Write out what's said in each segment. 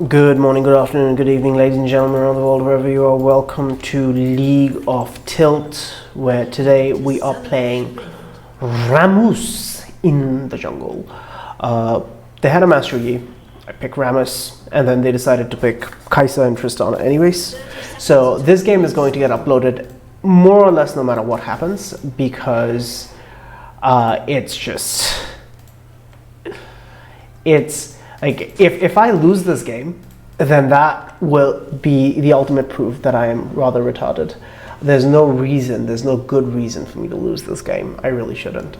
Good morning, good afternoon, good evening, ladies and gentlemen around the world, wherever you are. Welcome to League of Tilt, where today we are playing Rammus in the jungle. They had a Master Yi. I picked Rammus, and then they decided to pick Kai'Sa and Tristana anyways. So this game is going to get uploaded more or less no matter what happens, because it's like, if I lose this game, then that will be the ultimate proof that I am rather retarded. There's no good reason for me to lose this game. I really shouldn't.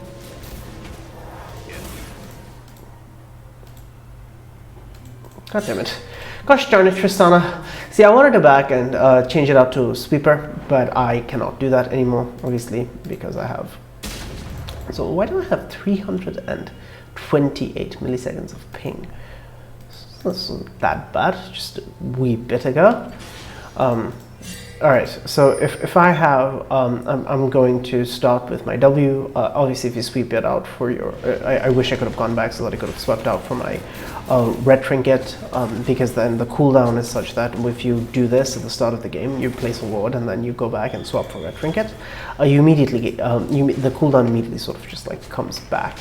God damn it. Gosh darn it, Tristana. See, I wanted to back and change it out to Sweeper, but I cannot do that anymore, obviously, because I have... So why do I have 328 milliseconds of ping? That's not that bad, just a wee bit ago. Alright, so if I have, I'm going to start with my W. Obviously, if you sweep it out for your... I wish I could have gone back so that I could have swept out for my red trinket, because then the cooldown is such that if you do this at the start of the game, you place a ward and then you go back and swap for red trinket, you immediately get, the cooldown immediately sort of just like comes back.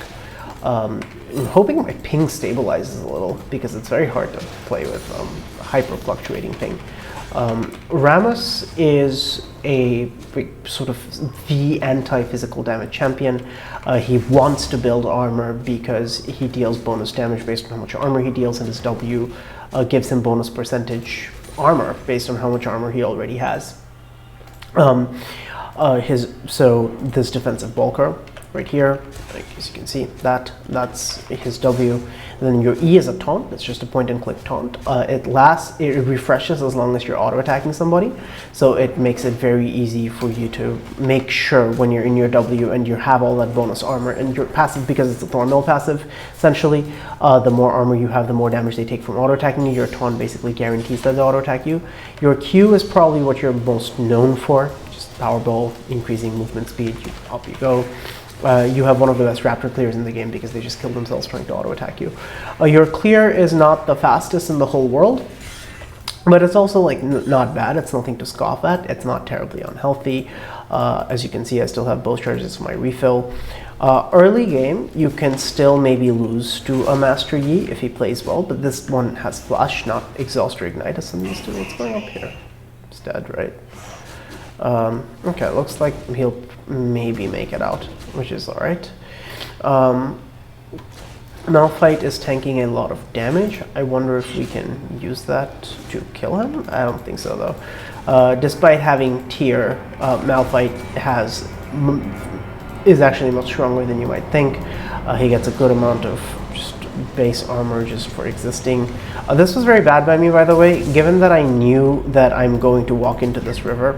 I'm hoping my ping stabilizes a little, because it's very hard to play with hyper fluctuating ping. Rammus is a sort of the anti-physical damage champion. He wants to build armor because he deals bonus damage based on how much armor he deals, and his W gives him bonus percentage armor based on how much armor he already has. So this defensive bulker right here, like as you can see, that's his W. And then your E is a taunt. It's just a point and click taunt. It refreshes as long as you're auto attacking somebody, so it makes it very easy for you to make sure when you're in your W and you have all that bonus armor, and your passive, because it's a Thornmill passive, essentially, the more armor you have, the more damage they take from auto attacking you. Your taunt basically guarantees that they auto attack you. Your Q is probably what you're most known for, just power ball, increasing movement speed, up you go. You have one of the best Raptor clears in the game because they just kill themselves trying to auto-attack you. Your clear is not the fastest in the whole world, but it's also like not bad. It's nothing to scoff at. It's not terribly unhealthy. As you can see, I still have both charges for my refill. Early game, you can still maybe lose to a Master Yi if he plays well, but this one has Flash, not Exhaust or Ignite, as I'm used to. What's going up here? It's dead, right? Okay, looks like he'll maybe make it out, which is alright. Malphite is tanking a lot of damage. I wonder if we can use that to kill him? I don't think so, though. Despite having tier, Malphite is actually much stronger than you might think. He gets a good amount of just base armor just for existing. This was very bad by me, by the way, given that I knew that I'm going to walk into this river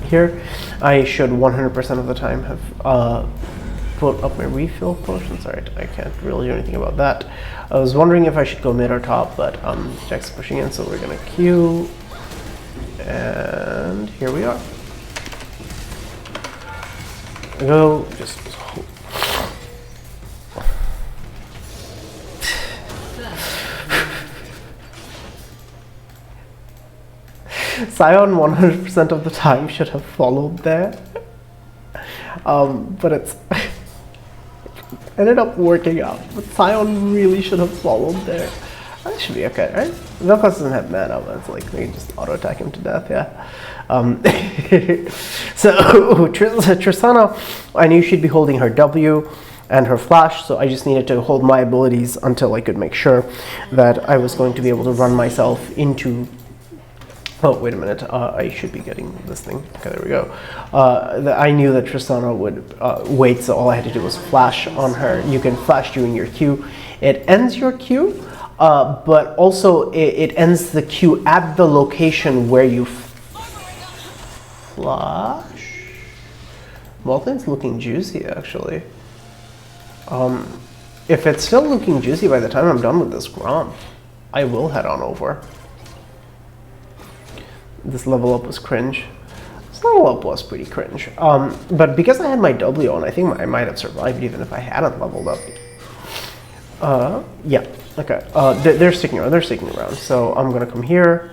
here. I should 100% of the time have put up my refill potions. Alright, I can't really do anything about that. I was wondering if I should go mid or top, but Jack's pushing in, so we're gonna Q, and here we are. Go, just Sion 100% of the time should have followed there, but it's ended up working out. But Sion really should have followed there. That should be okay, right? Vel'Koz doesn't have mana, but it's like they can just auto attack him to death, yeah. So Tristana, I knew she'd be holding her W and her Flash, so I just needed to hold my abilities until I could make sure that I was going to be able to run myself into... Oh, wait a minute, I should be getting this thing. Okay, there we go. I knew that Tristana would wait, so all I had to do was flash on her. You can flash during your Q. It ends your Q, but also it ends the Q at the location where you flash. Molten's looking juicy, actually. If it's still looking juicy by the time I'm done with this Grom, I will head on over. This level up was cringe. This level up was pretty cringe. But because I had my W on, I think I might have survived even if I hadn't leveled up. Yeah. Okay, they're sticking around. They're sticking around. So I'm gonna come here.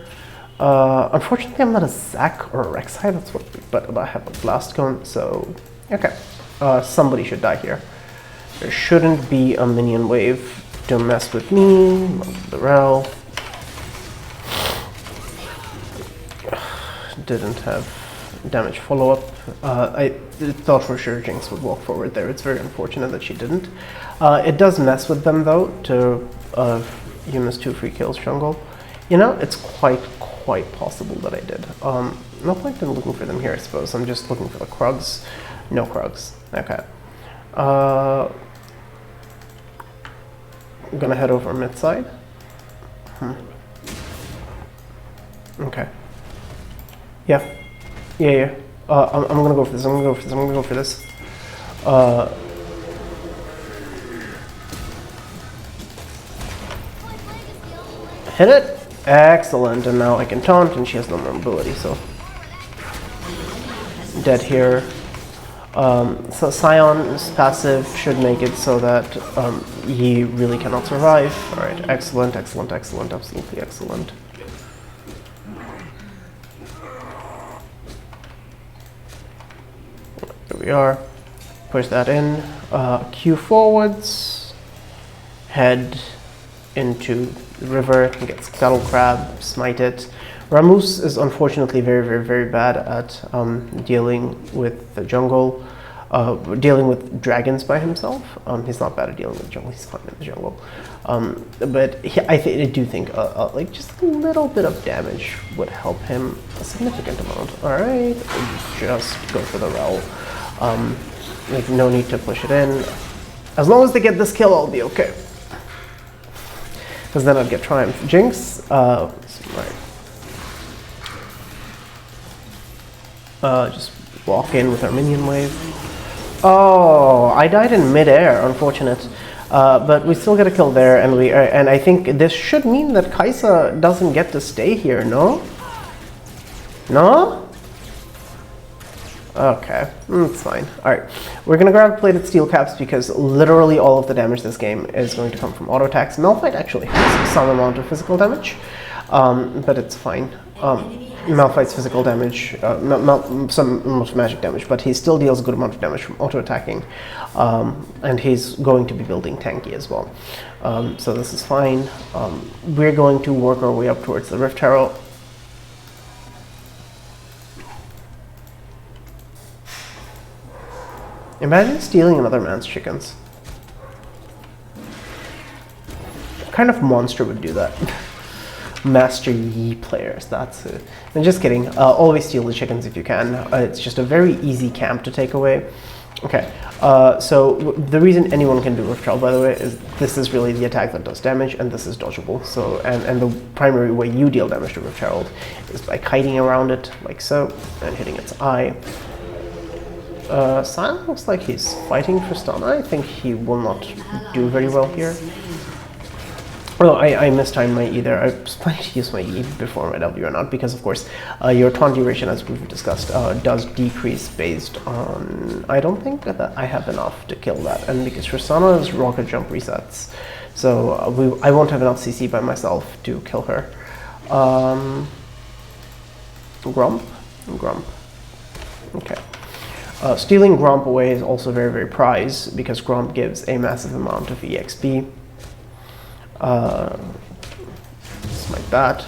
Unfortunately, I'm not a Zac or a Rek'Sai. That's what. But I have a Blast Cone. So okay, somebody should die here. There shouldn't be a minion wave to mess with me. The Rel didn't have damage follow-up. I thought for sure Jinx would walk forward there. It's very unfortunate that she didn't. It does mess with them though to miss 2 free kills jungle. You know, it's quite possible that I did. No point in looking for them here, I suppose. I'm just looking for the Krugs. No Krugs. Okay. I'm gonna head over mid side. Okay. Yeah. Yeah. I'm gonna go for this. I'm gonna go for this. Hit it. Excellent. And now I can taunt, and she has no more mobility, so dead here. So Sion's passive should make it so that he really cannot survive. All right. Excellent. Absolutely excellent. Here we are. Push that in. Q forwards. Head into the river. Get Scuttle Crab. Smite it. Rammus is unfortunately very bad at dealing with the jungle. Dealing with dragons by himself. He's not bad at dealing with the jungle. He's fine in the jungle. But I do think like just a little bit of damage would help him a significant amount. All right, just go for the Rel. Like no need to push it in. As long as they get this kill, I'll be okay. Because then I'd get Triumph. Jinx. Right. Just walk in with our minion wave. Oh, I died in midair, unfortunate. But we still get a kill there, and I think this should mean that Kai'Sa doesn't get to stay here, no? No? Okay, it's fine. Alright, we're gonna grab plated steel caps because literally all of the damage this game is going to come from auto attacks. Malphite actually has some amount of physical damage, but it's fine. Malphite's physical damage, some amount of magic damage, but he still deals a good amount of damage from auto-attacking, and he's going to be building tanky as well. So this is fine. We're going to work our way up towards the Rift Herald. Imagine stealing another man's chickens. What kind of monster would do that? Master Yi players, that's it. And just kidding, always steal the chickens if you can. It's just a very easy camp to take away. Okay, so the reason anyone can do Rift Herald, by the way, is this is really the attack that does damage, and this is dodgeable. So, and the primary way you deal damage to Rift Herald is by kiting around it, like so, and hitting its eye. Sion looks like he's fighting for stun. I think he will not do very well here. Well, I mistimed my E there. I was planning to use my E before my W or not, because of course your taunt duration, as we've discussed, does decrease based on... I don't think that I have enough to kill that, and because Tristana's rocket jump resets, so I won't have enough CC by myself to kill her. Grump? Grump. Okay. Stealing Grump away is also very prize, because Grump gives a massive amount of EXP. Just like that.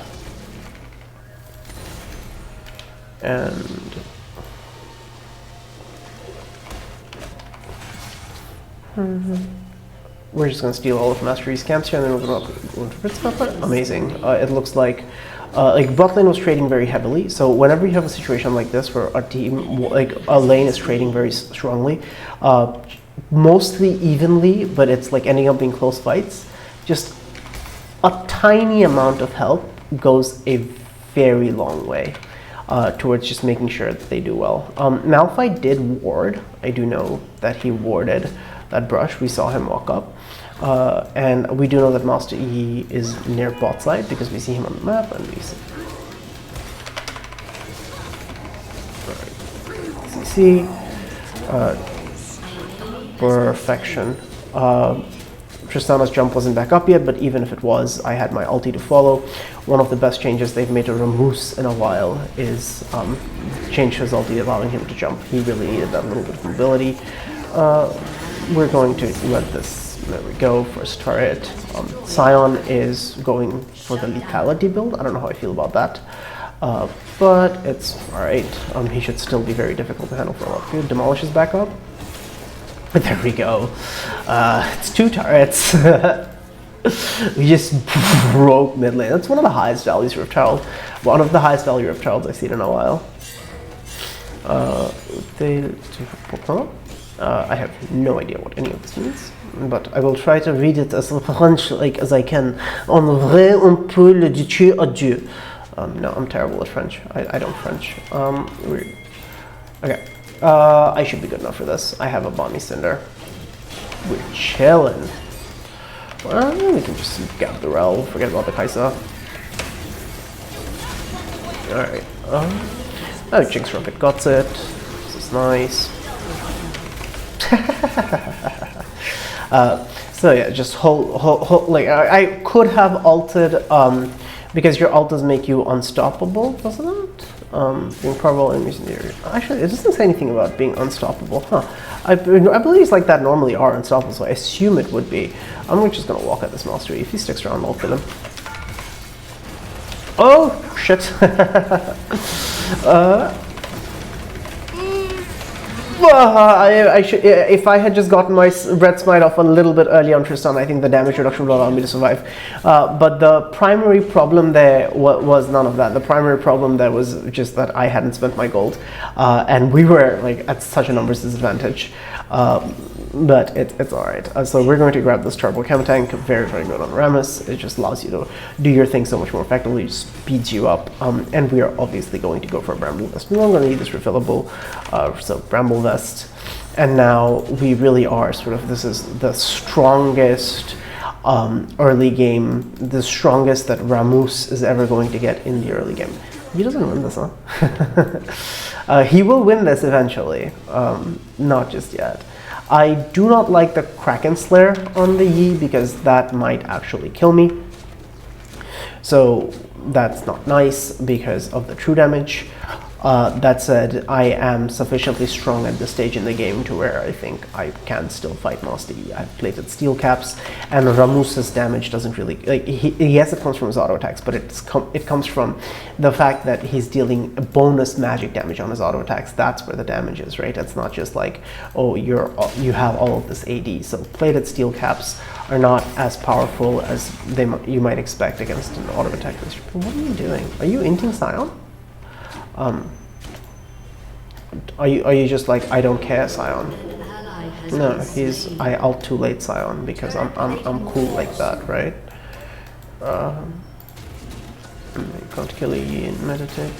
And we're just going to steal all of Mastery's camps here, and then we're going to go into Fritz Pepper. Amazing. It looks like bot lane was trading very heavily, so whenever you have a situation like this where a team, like a lane is trading very strongly, mostly evenly, but it's like ending up being close fights, just a tiny amount of help goes a very long way towards just making sure that they do well. Malphite did ward. I do know that he warded that brush. We saw him walk up. And we do know that Master E is near bot side because we see him on the map, and we see CC. Perfection. Tristana's jump wasn't back up yet, but even if it was, I had my ulti to follow. One of the best changes they've made to Rammus in a while is change his ulti, allowing him to jump. He really needed that little bit of mobility. We're going to let this, there we go, first turret. Sion is going for the lethality build. I don't know how I feel about that. But it's alright. He should still be very difficult to handle for a while. Good, Demolish is back up. But there we go. It's 2 turrets. We just broke mid lane. That's one of the highest values Rift Herald. One of the highest value Rift Heralds I've seen in a while. I have no idea what any of this means, but I will try to read it as French-like as I can. En vrai, on peut le dire adieu. No, I'm terrible at French. I don't French. Okay. I should be good enough for this. I have a Bonnie Cinder. We're chillin'. Well, we can just gap the Rel, forget about the Kai'Sa. Alright. Oh, Jinx Rumpet got it. This is nice. So yeah, just hold like I could have ulted because your ult does make you unstoppable, doesn't it? Being probable enemies in the area. Actually, it doesn't say anything about being unstoppable, huh? I believe like that normally are unstoppable, so I assume it would be. I'm just gonna walk at this mastery. If he sticks around, I'll kill him. Oh shit! I should, if I had just gotten my Red Smite off a little bit early on Tristan, I think the damage reduction would allow me to survive. But the primary problem there was none of that. The primary problem there was just that I hadn't spent my gold. And we were like at such a numbers disadvantage. But it's alright. So we're going to grab this Turbo Chem Tank, very, very good on Rammus. It just allows you to do your thing so much more effectively, it speeds you up. And we are obviously going to go for a Bramble Vest. We're not going to need this refillable, so Bramble Vest. And now we really are sort of, this is the strongest early game, the strongest that Rammus is ever going to get in the early game. He doesn't win this, huh? He will win this eventually, not just yet. I do not like the Kraken Slayer on the Yi because that might actually kill me. So that's not nice because of the true damage. That said, I am sufficiently strong at this stage in the game to where I think I can still fight Nasty. I've plated steel caps, and Rammus's damage doesn't really, like, yes, it comes from his auto attacks, but it comes from the fact that he's dealing bonus magic damage on his auto attacks. That's where the damage is, right? It's not just like, oh, you have all of this AD. So plated steel caps are not as powerful as you might expect against an auto attack. What are you doing? Are you inting Sion? Are you just like, I don't care, Sion? No, I ult too late, Sion, because I'm cool like that, right? Can't kill you and meditate.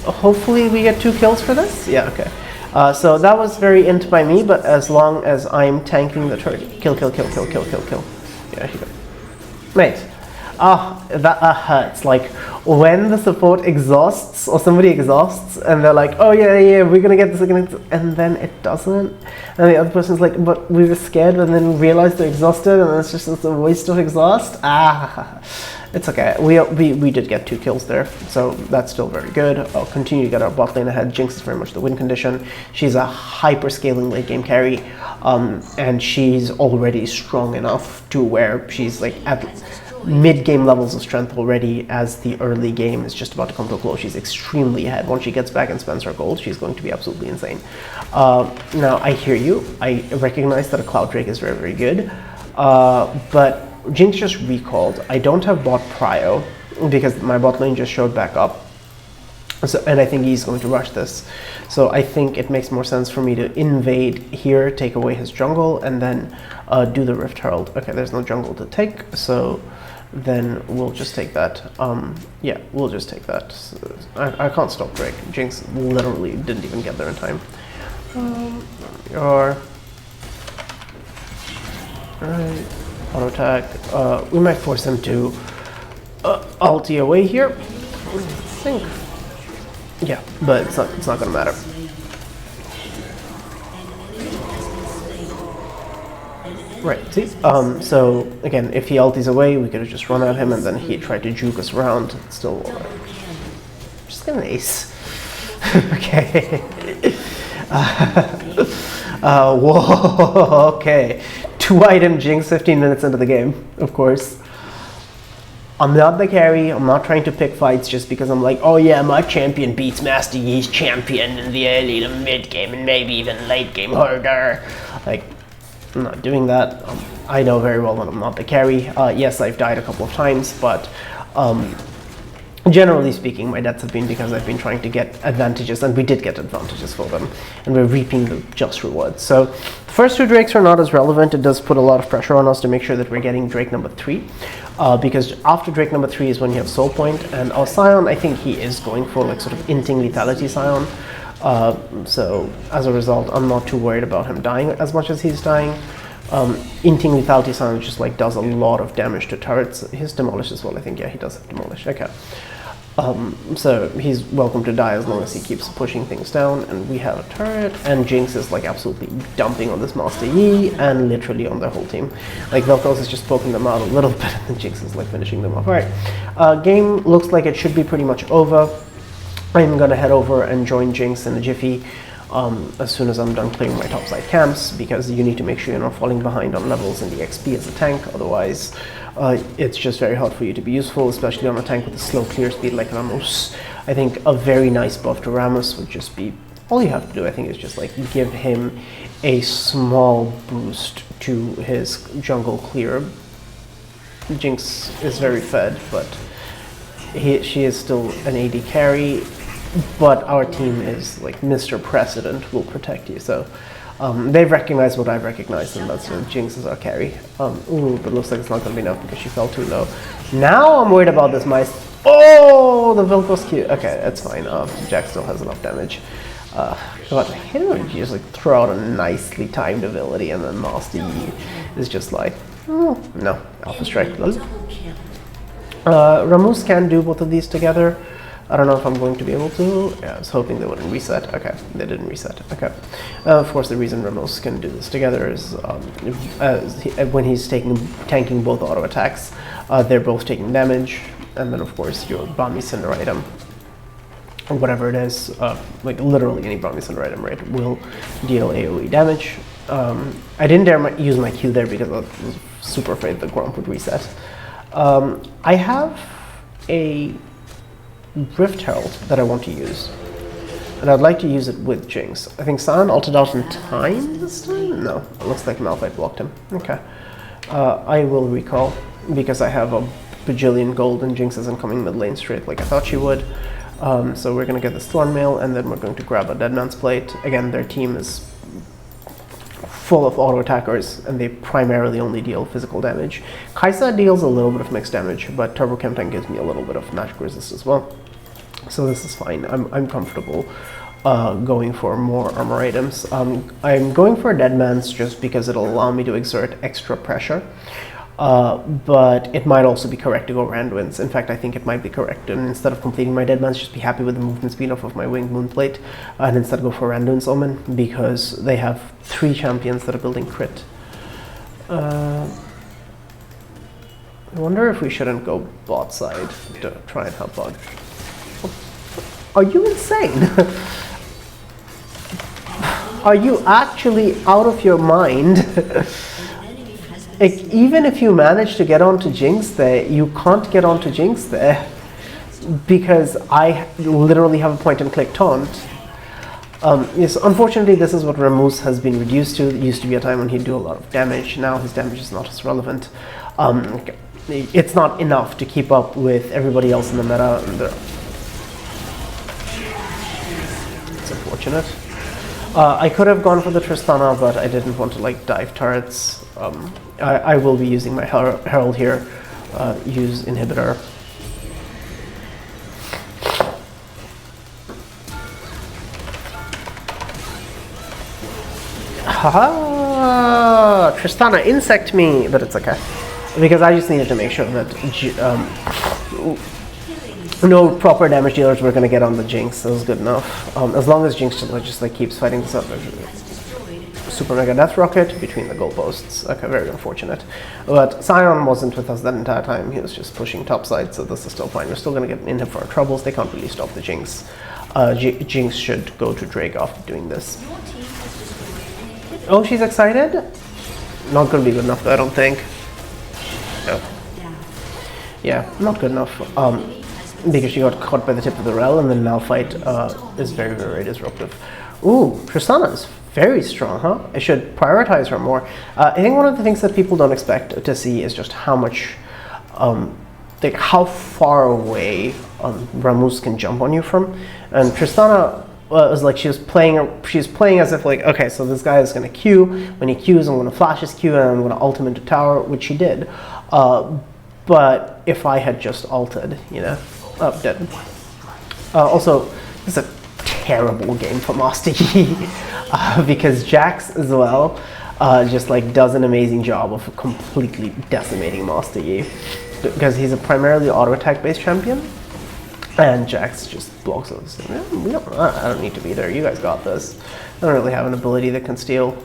Hopefully we get 2 kills for this. Yeah, okay. So that was very int by me, but as long as I'm tanking the turret. Kill. Yeah, here you go. Mate. That hurts. Like, when the support exhausts, or somebody exhausts, and they're like, oh yeah, we're gonna get this, and then it doesn't. And the other person's like, but we were scared, and then realized they're exhausted, and it's a waste of exhaust. It's okay. We did get 2 kills there, so that's still very good. I'll continue to get our bot lane ahead. Jinx is very much the win condition. She's a hyper-scaling late game carry, and she's already strong enough to where she's like at mid-game levels of strength already. As the early game is just about to come to a close, she's extremely ahead. Once she gets back and spends her gold, she's going to be absolutely insane. Now, I hear you. I recognize that a Cloud Drake is very, very good, but Jinx just recalled. I don't have bot prio because my bot lane just showed back up. So, and I think he's going to rush this. So I think it makes more sense for me to invade here, take away his jungle, and then do the Rift Herald. Okay, there's no jungle to take, so then we'll just take that. Yeah, we'll just take that. So I can't stop Drake. Jinx literally didn't even get there in time. Alright. Auto attack. We might force him to ulti away here. I think. Yeah, but it's not gonna matter. Right, see? So, again, if he ulties away, we could have just run at him, and then he tried to juke us around. It's still... just get an ace. Okay. Whoa, okay. 2-item Jinx 15 minutes into the game, of course. I'm not the carry, I'm not trying to pick fights just because I'm like, oh yeah, my champion beats Master Yi's champion in the early to mid game and maybe even late game harder. Like, I'm not doing that. I know very well that I'm not the carry. Yes, I've died a couple of times, but generally speaking, my deaths have been because I've been trying to get advantages, and we did get advantages for them, and we're reaping the just rewards. So the first 2 Drakes are not as relevant. It does put a lot of pressure on us to make sure that we're getting Drake number 3, because after Drake number 3 is when you have Soul Point, and our Scion, I think he is going for like sort of inting lethality Scion. So as a result, I'm not too worried about him dying as much as he's dying. Inting lethality Scion just like does a lot of damage to turrets. His Demolish as well, I think. Yeah, he does have Demolish. Okay. So he's welcome to die as long as he keeps pushing things down. And we have a turret, and Jinx is like absolutely dumping on this Master Yi and literally on their whole team. Like Vel'Koz is just poking them out a little bit, and then Jinx is like finishing them off. All right, game looks like it should be pretty much over. I'm gonna head over and join Jinx in a jiffy as soon as I'm done clearing my topside camps, because you need to make sure you're not falling behind on levels in the XP as a tank, otherwise it's just very hard for you to be useful, especially on a tank with a slow clear speed like Rammus. I think a very nice buff to Rammus would just be, all you have to do I think is just like give him a small boost to his jungle clear. Jinx is very fed, but she is still an AD carry. But our team is like Mr. President will protect you, so they've recognized what I've recognized, and that's Jinx is our carry. Ooh, but looks like it's not going to be enough because she fell too low. Now I'm worried about this mice. Oh, the Vel'Koz Q. Okay, that's fine. Jack still has enough damage. God, I hate it when you just like throw out a nicely timed ability and then Master Yi is just like, oh, no, Alpha Strike. Rammus can do both of these together. I don't know if I'm going to be able to. Yeah, I was hoping they wouldn't reset. Okay, they didn't reset. Okay. Of course, the reason Rammus can do this together is when he's tanking both auto attacks, they're both taking damage, and then of course your Balmy Cinder item, or whatever it is, like literally any Balmy Cinder item, right, will deal AoE damage. I didn't dare use my Q there because I was super afraid the Gromp would reset. I have a Rift Herald that I want to use, and I'd like to use it with Jinx. I think Scion ulted out in time this time? No, it looks like Malphite blocked him. Okay. I will recall, because I have a bajillion gold and Jinx isn't coming mid lane straight like I thought she would. So we're going to get the Thornmail, and then we're going to grab a Deadman's Plate. Again, their team is full of auto attackers, and they primarily only deal physical damage. Kai'Sa deals a little bit of mixed damage, but Turbo Chem Tank gives me a little bit of magic resist as well. So this is fine. I'm comfortable going for more armor items. I'm going for Deadman's just because it'll allow me to exert extra pressure. But it might also be correct to go Randuin's. In fact, I think it might be correct. And instead of completing my Deadman's, just be happy with the movement speed off of my Winged Moonplate, and instead go for Randuin's Omen, because they have 3 champions that are building crit. I wonder if we shouldn't go bot side to try and help out. Are you insane? Are you actually out of your mind? Like, even if you manage to get onto Jinx there, you can't get onto Jinx there because I literally have a point and click taunt. Yes, unfortunately, this is what Rammus has been reduced to. It used to be a time when he'd do a lot of damage. Now his damage is not as relevant. It's not enough to keep up with everybody else in the meta. It's unfortunate. I could have gone for the Tristana, but I didn't want to like dive turrets. I will be using my Herald here. Use Inhibitor. Haha! Tristana insect me, but it's okay. Because I just needed to make sure that No proper damage dealers were going to get on the Jinx. That was good enough. As long as Jinx just like keeps fighting this up. Super Mega Death Rocket between the goalposts. Okay, very unfortunate. But Sion wasn't with us that entire time. He was just pushing topside, so this is still fine. We're still going to get in here for our troubles. They can't really stop the Jinx. Jinx should go to Drake after doing this. Oh, she's excited? Not going to be good enough, though, I don't think. No. Yeah, not good enough. Because she got caught by the tip of the Rel, and then Malphite is very, very disruptive. Ooh, Tristana is very strong, huh? I should prioritize her more. I think one of the things that people don't expect to see is just how much, like how far away Rammus can jump on you from. And Tristana was like, she's playing as if like, okay, so this guy is going to Q. When he Qs, I'm going to flash his Q and I'm going to ult him into tower, which she did. But if I had just ulted, you know, dead. Also, this is a terrible game for Master Yi because Jax as well just like does an amazing job of completely decimating Master Yi because he's a primarily auto attack based champion, and Jax just blocks us. I don't need to be there. You guys got this. I don't really have an ability that can steal.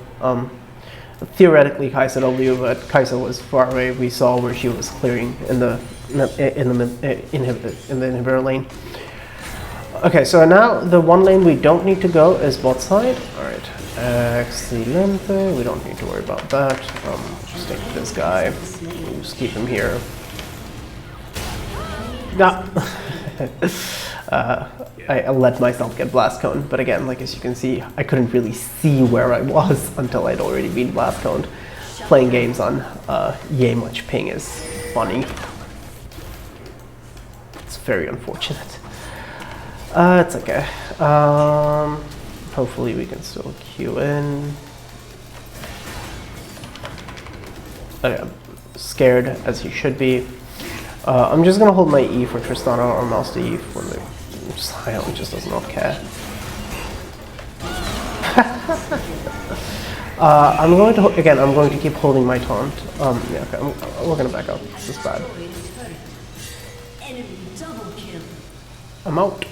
Theoretically, Kai'Sa W, but Kai'Sa was far away. We saw where she was clearing in the inhibitor lane. Okay, so now the one lane we don't need to go is bot side. Alright, excelente. We don't need to worry about that. Just take this guy. Just keep him here. No. I let myself get blast cone, but again, like as you can see, I couldn't really see where I was until I'd already been blast coned. Playing games on yay much ping is funny. It's very unfortunate. It's okay. Hopefully we can still queue in. Okay, I'm scared as you should be. I'm just gonna hold my E for Tristana or Master Yi when the Sion just does not care. I'm going to keep holding my taunt. Yeah, okay, we're gonna back up. This is bad. I'm out.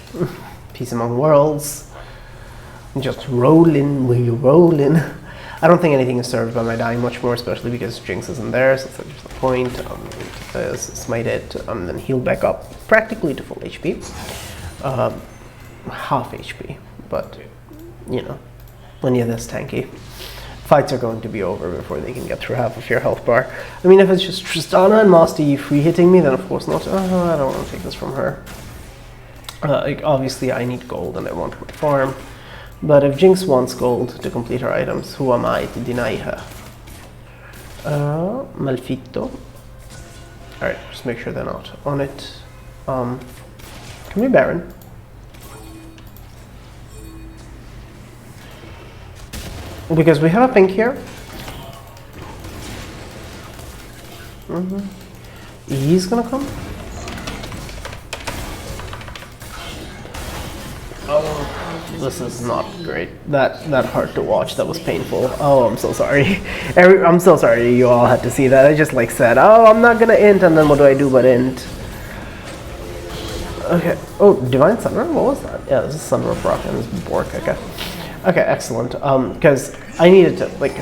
Peace among worlds. Just rolling, we're rolling. I don't think anything is served by my dying much more, especially because Jinx isn't there, so that's just the point. Smite it, then heal back up practically to full HP. Half HP, but you know, when you're this tanky, fights are going to be over before they can get through half of your health bar. I mean, if it's just Tristana and Master Yi free hitting me, then of course not. I don't want to take this from her. Like, obviously I need gold and I want my farm, but if Jinx wants gold to complete her items, who am I to deny her? Malfitto. Alright, just make sure they're not on it. Can we Baron? Because we have a pink here. He's gonna come. Oh, this is not great. That hurt to watch. That was painful. Oh, I'm so sorry. I'm so sorry you all had to see that. I just like said, oh, I'm not gonna int, and then what do I do but int? Okay. Oh, Divine Sunrun? What was that? Yeah, this is Sunrun Rock and this is Bork. Okay. Okay, excellent. Because I needed to like.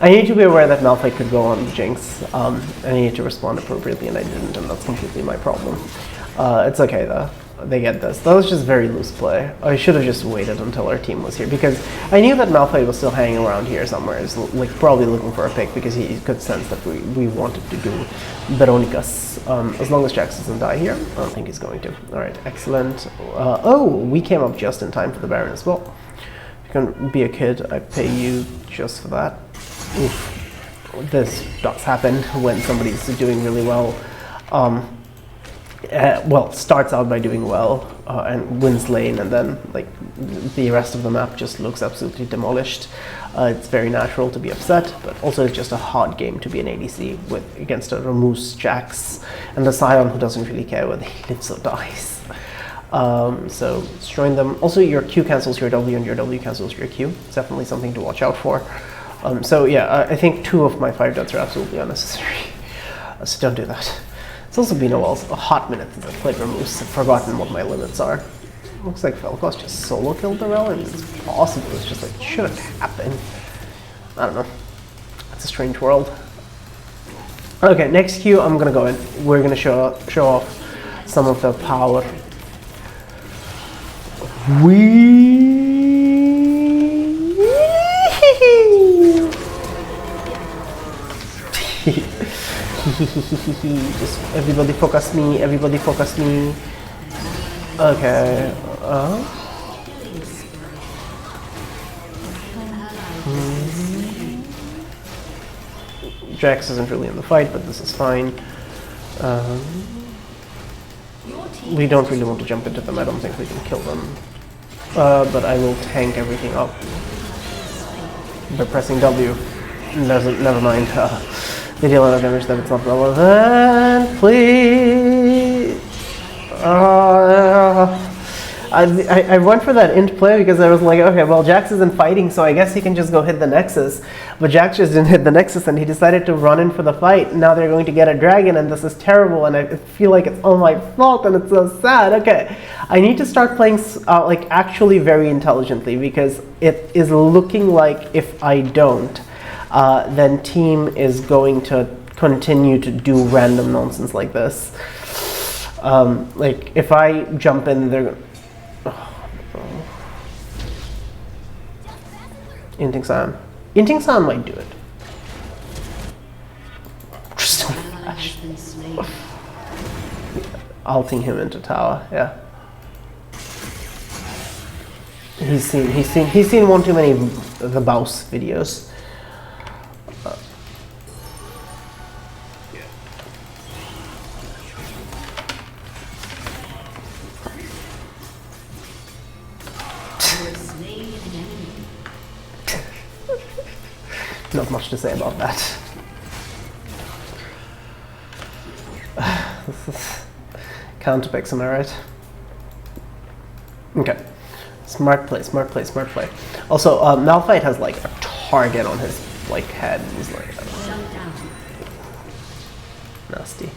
I need to be aware that Malphite could go on Jinx. I needed to respond appropriately, and I didn't, and that's completely my problem. It's okay though. They get this. That was just very loose play. I should have just waited until our team was here because I knew that Malphite was still hanging around here somewhere, like probably looking for a pick because he could sense that we wanted to do Veronicas. As long as Jax doesn't die here, I don't think he's going to. All right, excellent. Oh, we came up just in time for the Baron as well. If you can be a kid, I pay you just for that. Oof. This does happen when somebody's doing really well. Well, starts out by doing well and wins lane, and then like the rest of the map just looks absolutely demolished. It's very natural to be upset, but also it's just a hard game to be an ADC against a Rammus, Jax, and a Sion who doesn't really care whether he lives or dies. So destroying them. Also, your Q cancels your W, and your W cancels your Q. It's definitely something to watch out for. So yeah, I think 2 of my 5 deaths are absolutely unnecessary. So don't do that. It's also been a hot minute since I played Rammus. I've forgotten what my limits are. Looks like Falcos just solo killed the Rollin. It's possible. It's just like, shouldn't happen. I don't know. It's a strange world. Okay, next queue, I'm gonna go in. We're gonna show off some of the power. Just everybody focus me. Everybody focus me. Okay. Jax isn't really in the fight, but this is fine. We don't really want to jump into them. I don't think we can kill them. But I will tank everything up by pressing W. Never mind. They deal enough damage that it's not relevant. Please. I went for that int play because I was like, okay, well, Jax isn't fighting, so I guess he can just go hit the Nexus. But Jax just didn't hit the Nexus, and he decided to run in for the fight. Now they're going to get a dragon, and this is terrible, and I feel like it's all my fault, and it's so sad. Okay, I need to start playing like actually very intelligently, because it is looking like if I don't, then team is going to continue to do random nonsense like this. Like if I jump in, they're Inting San. Inting San might do it. Just don't flash. Ulting him into tower, yeah. He's seen one too many of the Baus videos. Not much to say about that. This is counterpicks, am I right? Okay. Smart play, smart play, smart play. Also, Malphite has like a target on his like head. He's like, nasty.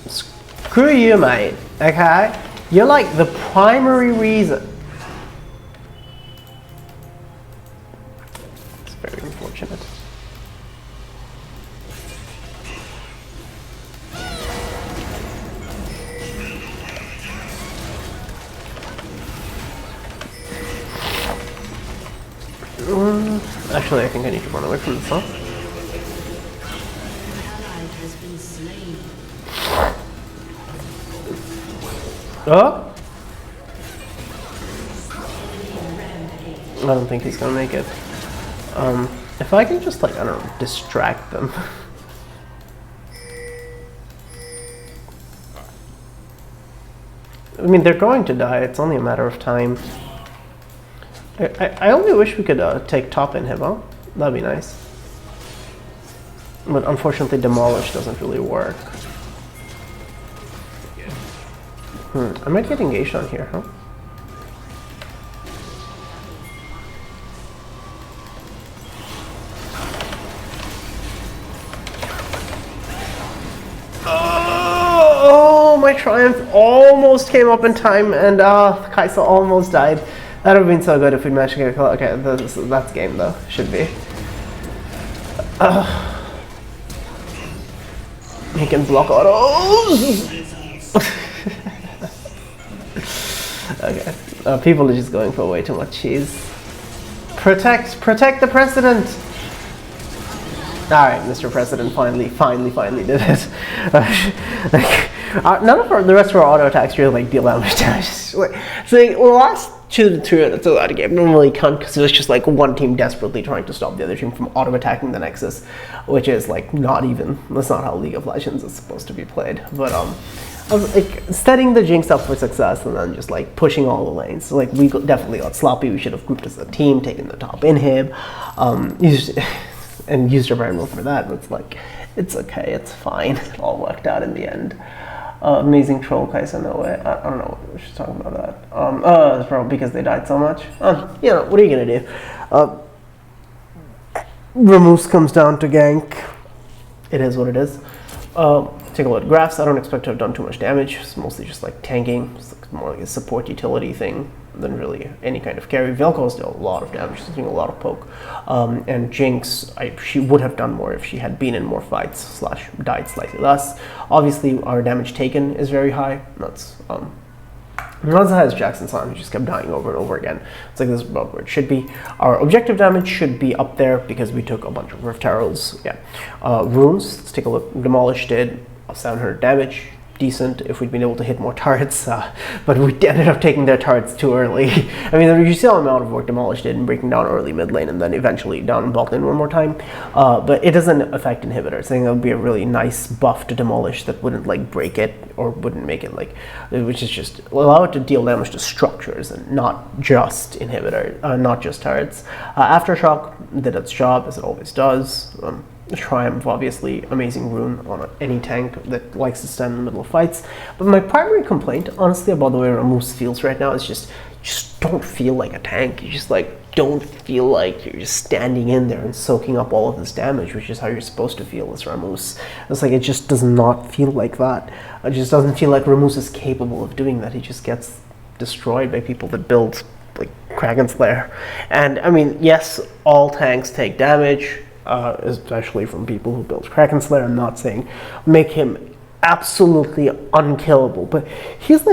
Screw you, mate. Okay, you're like the primary reason. It's very unfortunate. Actually, I think I need to run away from this, huh? Oh! I don't think he's gonna make it. If I can just, like, I don't know, distract them. I mean, they're going to die, it's only a matter of time. I only wish we could take top in him, huh? That'd be nice. But unfortunately, Demolish doesn't really work. I might get engaged on here, huh? Oh, my Triumph almost came up in time, and Kaisa almost died. That would have been so good if we managed to get a kill. Okay, that's game though. Should be. He can block autos. Okay. People are just going for way too much cheese. Protect the president. All right, Mr. President finally did it. None of the rest of our auto attacks really like deal that much damage. So the last 2 minutes of that game don't really count because it was just like one team desperately trying to stop the other team from auto attacking the Nexus, which is like not even. That's not how League of Legends is supposed to be played. But I was like setting the Jinx up for success and then just like pushing all the lanes. So like we definitely got sloppy. We should have grouped as a team, taken the top inhib, and used our Baron move for that. But it's like it's okay, it's fine. It all worked out in the end. Amazing troll, Kaisa, no way. I don't know what she's talking about that. It's probably because they died so much. You know, what are you gonna do? Rammus comes down to gank. it is what it is. Take a look at graphs. I don't expect to have done too much damage. It's mostly just like tanking. It's like more like a support utility thing than really any kind of carry. Velko's did a lot of damage. She's doing a lot of poke. And Jinx, she would have done more if she had been in more fights / died slightly less. Obviously, our damage taken is very high. That's not as high as Jackson's on, who just kept dying over and over again. It's like this is about where it should be. Our objective damage should be up there because we took a bunch of Rift Arrows. Yeah. Runes, let's take a look. Demolish did 700 damage. Decent if we'd been able to hit more turrets, but we ended up taking their turrets too early. I mean, you see the amount of work Demolish did in breaking down early mid lane and then eventually down in bot lane one more time, but it doesn't affect inhibitors. I think that would be a really nice buff to Demolish that wouldn't like break it or wouldn't make it like, which is just allow it to deal damage to structures and not just inhibitor, not just turrets. Aftershock did its job as it always does. Triumph, obviously, amazing rune on any tank that likes to stand in the middle of fights. But my primary complaint, honestly, about the way Rammus feels right now is just don't feel like a tank. You just like don't feel like you're just standing in there and soaking up all of this damage, which is how you're supposed to feel as Rammus. It's like it just does not feel like that. It just doesn't feel like Rammus is capable of doing that. He just gets destroyed by people that build like Kraken Slayer. And I mean, yes, all tanks take damage. Especially from people who build Kraken Slayer. I'm not saying make him absolutely unkillable, but he's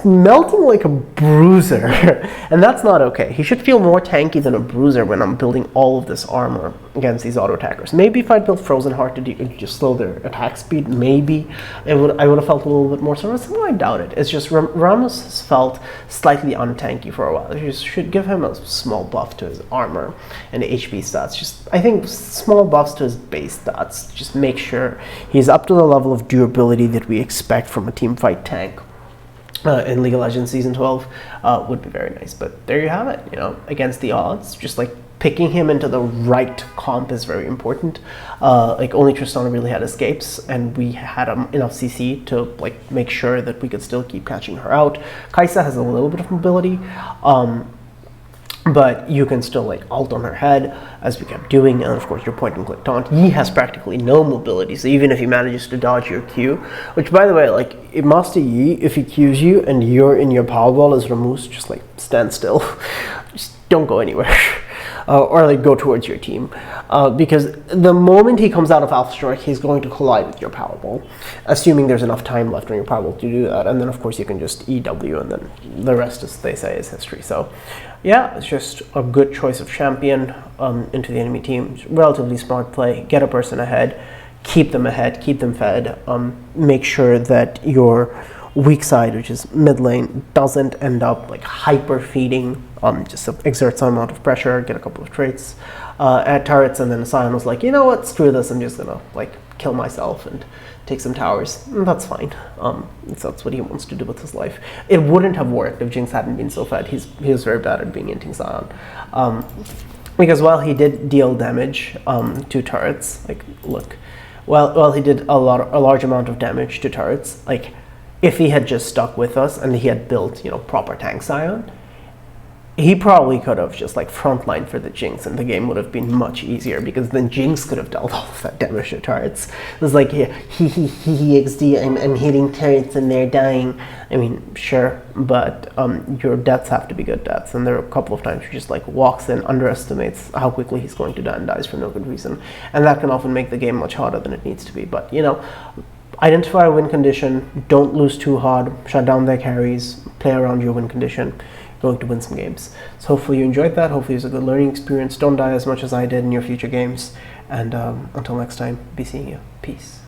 melting like a bruiser, and that's not okay. He should feel more tanky than a bruiser when I'm building all of this armor against these auto attackers. Maybe if I'd built Frozen Heart to just slow their attack speed, maybe I would have felt a little bit more. So I doubt it. It's just Rammus has felt slightly untanky for a while. You should give him a small buff to his armor and HP stats. Just I think small buffs to his base stats. Just make sure he's up to the level of durability that we expect from a teamfight tank in League of Legends Season 12 would be very nice. But there you have it, you know, against the odds, just like picking him into the right comp is very important. Like only Tristana really had escapes, and we had enough CC to like make sure that we could still keep catching her out. Kai'Sa has a little bit of mobility, but you can still like ult on her head, as we kept doing, and of course your point and click taunt. Yi has practically no mobility, so even if he manages to dodge your Q, which by the way, like Master Yi, if he Qs you and you're in your Powerball as Rammus, just like stand still, just don't go anywhere. Or like go towards your team, because the moment he comes out of Aftershock, he's going to collide with your Powerball, assuming there's enough time left on your Powerball to do that, and then of course you can just EW, and then the rest, as they say, is history. So yeah, it's just a good choice of champion into the enemy team. Relatively smart play, get a person ahead, keep them ahead, keep them fed, make sure that your weak side, which is mid lane, doesn't end up like hyper feeding, just exert some amount of pressure, get a couple of traits at turrets, and then Sion was like, you know what, screw this, I'm just gonna like kill myself and take some towers. And that's fine. That's what he wants to do with his life. It wouldn't have worked if Jinx hadn't been so fed. He was very bad at being inting Sion. Because while he did deal damage to turrets, like look, while he did a large amount of damage to turrets, like if he had just stuck with us and he had built, you know, proper tank Sion, he probably could have just like frontline for the Jinx, and the game would have been much easier, because then Jinx could have dealt all of that damage to turrets. It was like, yeah, XD, I'm hitting turrets and they're dying. I mean, sure, but your deaths have to be good deaths, and there are a couple of times he just like walks in, underestimates how quickly he's going to die, and dies for no good reason, and that can often make the game much harder than it needs to be. But you know, identify a win condition, don't lose too hard, shut down their carries, play around your win condition. Going to win some games. So hopefully you enjoyed that. Hopefully it was a good learning experience. Don't die as much as I did in your future games. And until next time, be seeing you. Peace.